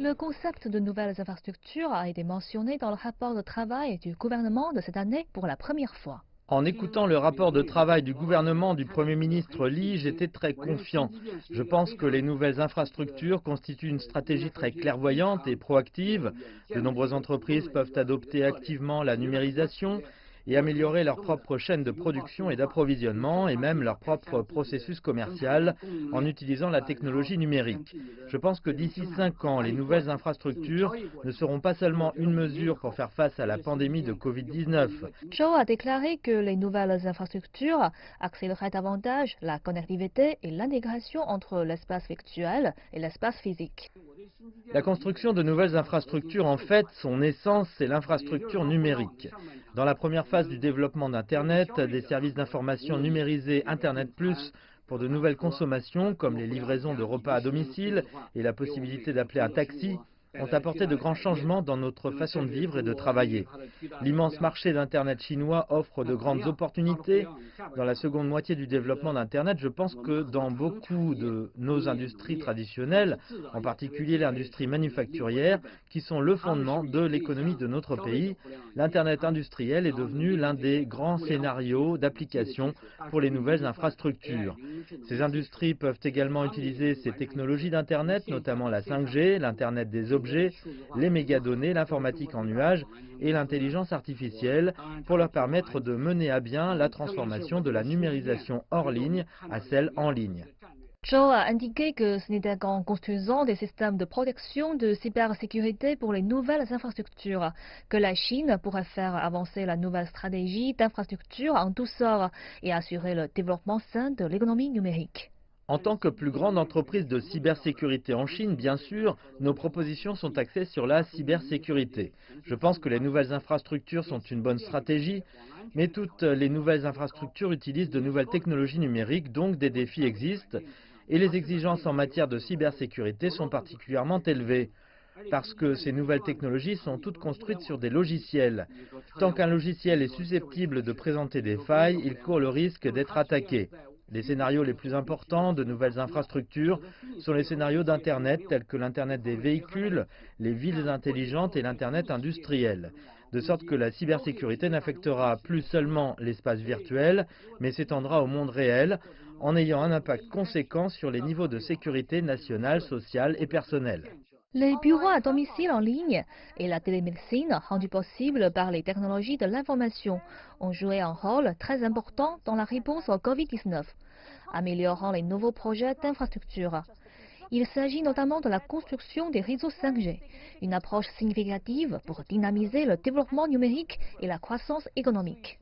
Le concept de nouvelles infrastructures a été mentionné dans le rapport de travail du gouvernement de cette année pour la première fois. En écoutant le rapport de travail du gouvernement du Premier ministre Li, j'étais très confiant. Je pense que les nouvelles infrastructures constituent une stratégie très clairvoyante et proactive. De nombreuses entreprises peuvent adopter activement la numérisation et améliorer leur propre chaîne de production et d'approvisionnement et même leur propre processus commercial en utilisant la technologie numérique. Je pense que d'ici 5 ans, les nouvelles infrastructures ne seront pas seulement une mesure pour faire face à la pandémie de Covid-19. Zhou a déclaré que les nouvelles infrastructures accéléreraient davantage la connectivité et l'intégration entre l'espace virtuel et l'espace physique. La construction de nouvelles infrastructures, en fait, son essence, c'est l'infrastructure numérique. Dans la première phase du développement d'Internet, des services d'information numérisés Internet+, pour de nouvelles consommations, comme les livraisons de repas à domicile et la possibilité d'appeler un taxi, ont apporté de grands changements dans notre façon de vivre et de travailler. L'immense marché d'Internet chinois offre de grandes opportunités. Dans la seconde moitié du développement d'Internet, je pense que dans beaucoup de nos industries traditionnelles, en particulier l'industrie manufacturière, qui sont le fondement de l'économie de notre pays, l'Internet industriel est devenu l'un des grands scénarios d'application pour les nouvelles infrastructures. Ces industries peuvent également utiliser ces technologies d'Internet, notamment la 5G, l'Internet des objets, les mégadonnées, l'informatique en nuage et l'intelligence artificielle pour leur permettre de mener à bien la transformation de la numérisation hors ligne à celle en ligne. Zhou a indiqué que ce n'était qu'en construisant des systèmes de protection de cybersécurité pour les nouvelles infrastructures que la Chine pourrait faire avancer la nouvelle stratégie d'infrastructure en douceur et assurer le développement sain de l'économie numérique. En tant que plus grande entreprise de cybersécurité en Chine, bien sûr, nos propositions sont axées sur la cybersécurité. Je pense que les nouvelles infrastructures sont une bonne stratégie, mais toutes les nouvelles infrastructures utilisent de nouvelles technologies numériques, donc des défis existent, et les exigences en matière de cybersécurité sont particulièrement élevées. Parce que ces nouvelles technologies sont toutes construites sur des logiciels. Tant qu'un logiciel est susceptible de présenter des failles, il court le risque d'être attaqué. Les scénarios les plus importants de nouvelles infrastructures sont les scénarios d'Internet tels que l'Internet des véhicules, les villes intelligentes et l'Internet industriel. De sorte que la cybersécurité n'affectera plus seulement l'espace virtuel, mais s'étendra au monde réel, en ayant un impact conséquent sur les niveaux de sécurité nationale, sociale et personnelle. Les bureaux à domicile en ligne et la télémédecine rendue possible par les technologies de l'information ont joué un rôle très important dans la réponse au Covid-19, améliorant les nouveaux projets d'infrastructure. Il s'agit notamment de la construction des réseaux 5G, une approche significative pour dynamiser le développement numérique et la croissance économique.